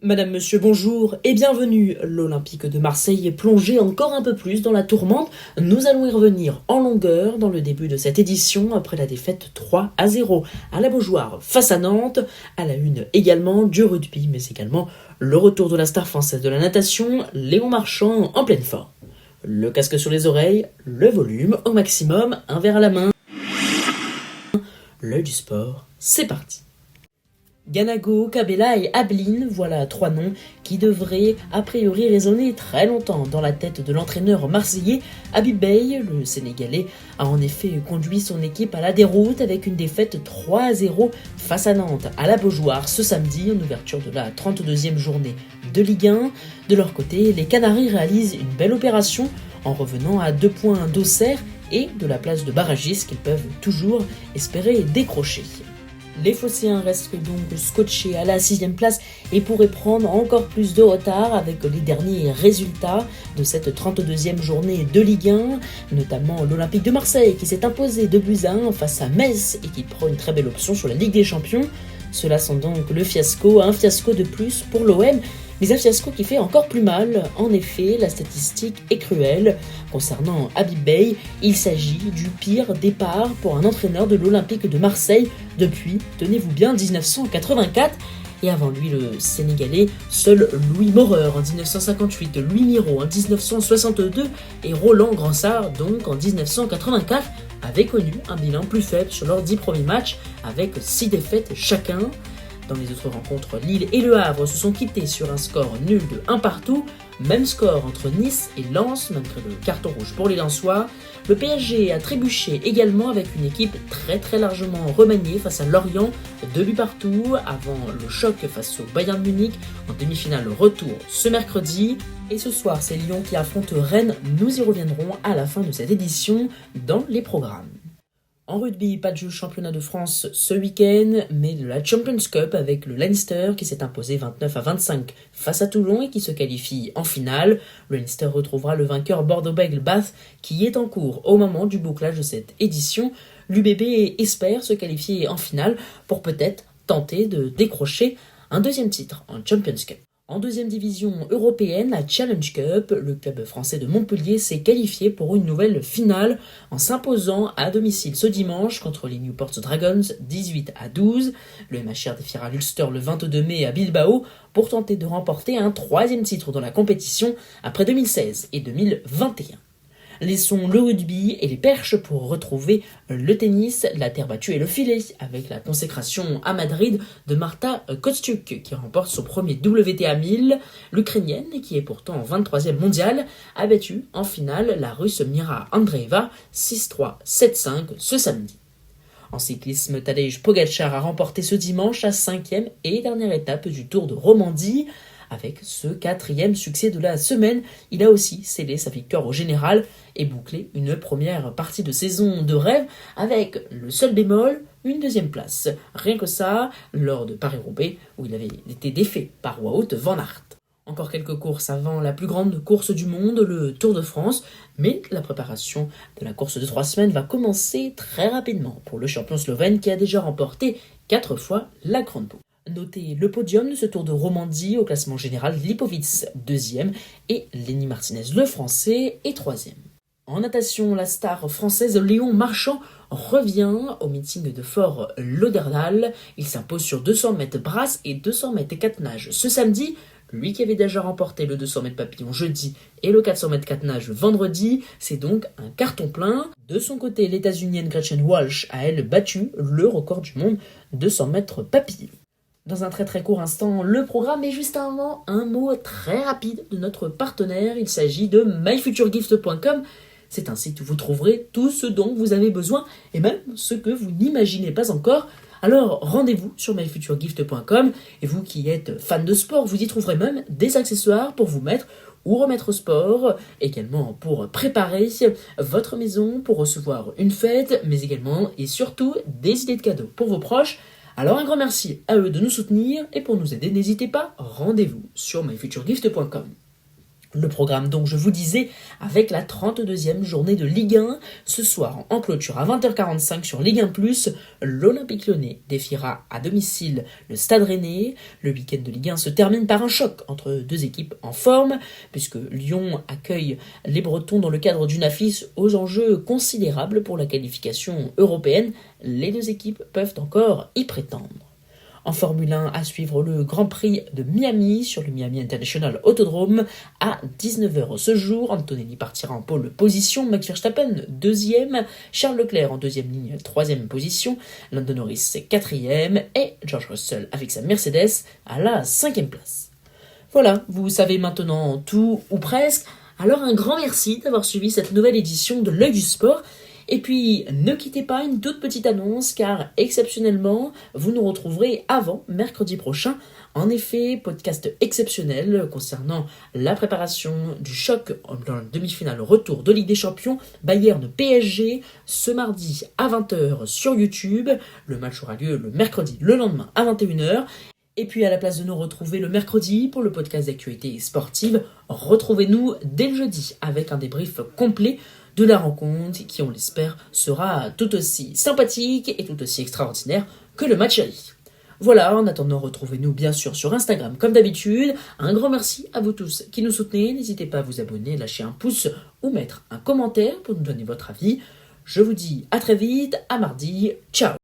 Madame, Monsieur, bonjour et bienvenue. L'Olympique de Marseille est plongé encore un peu plus dans la tourmente. Nous allons y revenir en longueur dans le début de cette édition après la défaite 3-0 à la Beaujoire face à Nantes. À la une également du rugby, mais également le retour de la star française de la natation, Léon Marchand en pleine forme. Le casque sur les oreilles, le volume au maximum, un verre à la main. L'œil du sport, c'est parti. Ganago, Kabela et Ablin, voilà trois noms qui devraient a priori résonner très longtemps dans la tête de l'entraîneur marseillais. Habib Beye, le Sénégalais, a en effet conduit son équipe à la déroute avec une défaite 3-0 face à Nantes à la Beaujoire ce samedi en ouverture de la 32e journée de Ligue 1. De leur côté, les Canaries réalisent une belle opération en revenant à 2 points d'Auxerre et de la place de barragiste qu'ils peuvent toujours espérer décrocher. Les Phocéens restent donc scotchés à la 6e place et pourraient prendre encore plus de retard avec les derniers résultats de cette 32e journée de Ligue 1, notamment l'Olympique de Marseille qui s'est imposé 2-1 face à Metz et qui prend une très belle option sur la Ligue des Champions. Cela sent donc le fiasco, un fiasco de plus pour l'OM, mais un fiasco qui fait encore plus mal. En effet, la statistique est cruelle. Concernant Habib Beye, il s'agit du pire départ pour un entraîneur de l'Olympique de Marseille depuis, tenez-vous bien, 1984. Et avant lui, le Sénégalais, seul Louis Maurer en 1958, Louis Miro en 1962 et Roland Gransart donc en 1984 avaient connu un bilan plus faible sur leurs 10 premiers matchs avec 6 défaites chacun. Dans les autres rencontres, Lille et Le Havre se sont quittés sur un score nul de 1 partout. Même score entre Nice et Lens, malgré le carton rouge pour les Lensois. Le PSG a trébuché également avec une équipe très largement remaniée face à Lorient, 2 buts partout, avant le choc face au Bayern Munich en demi-finale retour ce mercredi. Et ce soir, c'est Lyon qui affronte Rennes. Nous y reviendrons à la fin de cette édition dans les programmes. En rugby, pas de championnat de France ce week-end, mais de la Champions Cup avec le Leinster qui s'est imposé 29-25 face à Toulon et qui se qualifie en finale. Le Leinster retrouvera le vainqueur Bordeaux-Bègles-Bath qui est en cours au moment du bouclage de cette édition. L'UBB espère se qualifier en finale pour peut-être tenter de décrocher un deuxième titre en Champions Cup. En deuxième division européenne, la Challenge Cup, le club français de Montpellier s'est qualifié pour une nouvelle finale en s'imposant à domicile ce dimanche contre les Newport Dragons 18-12. Le MHR défiera l'Ulster le 22 mai à Bilbao pour tenter de remporter un 3e titre dans la compétition après 2016 et 2021. Laissons le rugby et les perches pour retrouver le tennis, la terre battue et le filet avec la consécration à Madrid de Marta Kostyuk qui remporte son premier WTA 1000. L'Ukrainienne, qui est pourtant 23e mondiale, a battu en finale la Russe Mira Andreeva 6-3, 7-5 ce samedi. En cyclisme, Tadej Pogačar a remporté ce dimanche la 5e et dernière étape du Tour de Romandie. Avec ce 4e succès de la semaine, il a aussi scellé sa victoire au général et bouclé une première partie de saison de rêve avec le seul bémol, une 2e place. Rien que ça, lors de Paris-Roubaix, où il avait été défait par Wout van Aert. Encore quelques courses avant la plus grande course du monde, le Tour de France, mais la préparation de la course de 3 semaines va commencer très rapidement pour le champion slovène qui a déjà remporté 4 fois la Grande Boucle. Notez le podium de ce Tour de Romandie au classement général, Lipovitz 2e et Lenny Martinez le français est 3e. En natation, la star française Léon Marchand revient au meeting de Fort Lauderdale. Il s'impose sur 200 mètres brasse et 200 mètres 4 nages ce samedi. Lui qui avait déjà remporté le 200 mètres papillon jeudi et le 400 mètres 4 nages vendredi, c'est donc un carton plein. De son côté, l'États-Unienne Gretchen Walsh a elle battu le record du monde 200 mètres papillon. Dans un très court instant, le programme est juste avant un mot très rapide de notre partenaire. Il s'agit de myfuturegift.com. C'est un site où vous trouverez tout ce dont vous avez besoin et même ce que vous n'imaginez pas encore. Alors rendez-vous sur myfuturegift.com et vous qui êtes fan de sport, vous y trouverez même des accessoires pour vous mettre ou remettre au sport, également pour préparer votre maison, pour recevoir une fête, mais également et surtout des idées de cadeaux pour vos proches. Alors un grand merci à eux de nous soutenir et pour nous aider, n'hésitez pas, rendez-vous sur myfuturegift.com. Le programme donc, je vous disais, avec la 32e journée de Ligue 1, ce soir en clôture à 20h45 sur Ligue 1+, l'Olympique Lyonnais défiera à domicile le Stade Rennais. Le week-end de Ligue 1 se termine par un choc entre deux équipes en forme, puisque Lyon accueille les Bretons dans le cadre d'une affiche aux enjeux considérables pour la qualification européenne. Les deux équipes peuvent encore y prétendre. En Formule 1, à suivre le Grand Prix de Miami sur le Miami International Autodrome à 19h ce jour. Antonelli partira en pole position, Max Verstappen deuxième, Charles Leclerc en deuxième ligne, troisième position, Lando Norris quatrième et George Russell avec sa Mercedes à la 5e place. Voilà, vous savez maintenant tout ou presque. Alors un grand merci d'avoir suivi cette nouvelle édition de l'Œil du Sport. Et puis, ne quittez pas une toute petite annonce, car exceptionnellement, vous nous retrouverez avant mercredi prochain. En effet, podcast exceptionnel concernant la préparation du choc dans la demi-finale retour de Ligue des Champions, Bayern-PSG, ce mardi à 20h sur YouTube. Le match aura lieu le mercredi, le lendemain à 21h. Et puis à la place de nous retrouver le mercredi pour le podcast d'actualité sportive, retrouvez-nous dès le jeudi avec un débrief complet de la rencontre qui, on l'espère, sera tout aussi sympathique et tout aussi extraordinaire que le match aller. Voilà, en attendant, retrouvez-nous bien sûr sur Instagram comme d'habitude. Un grand merci à vous tous qui nous soutenez. N'hésitez pas à vous abonner, lâcher un pouce ou mettre un commentaire pour nous donner votre avis. Je vous dis à très vite, à mardi, ciao.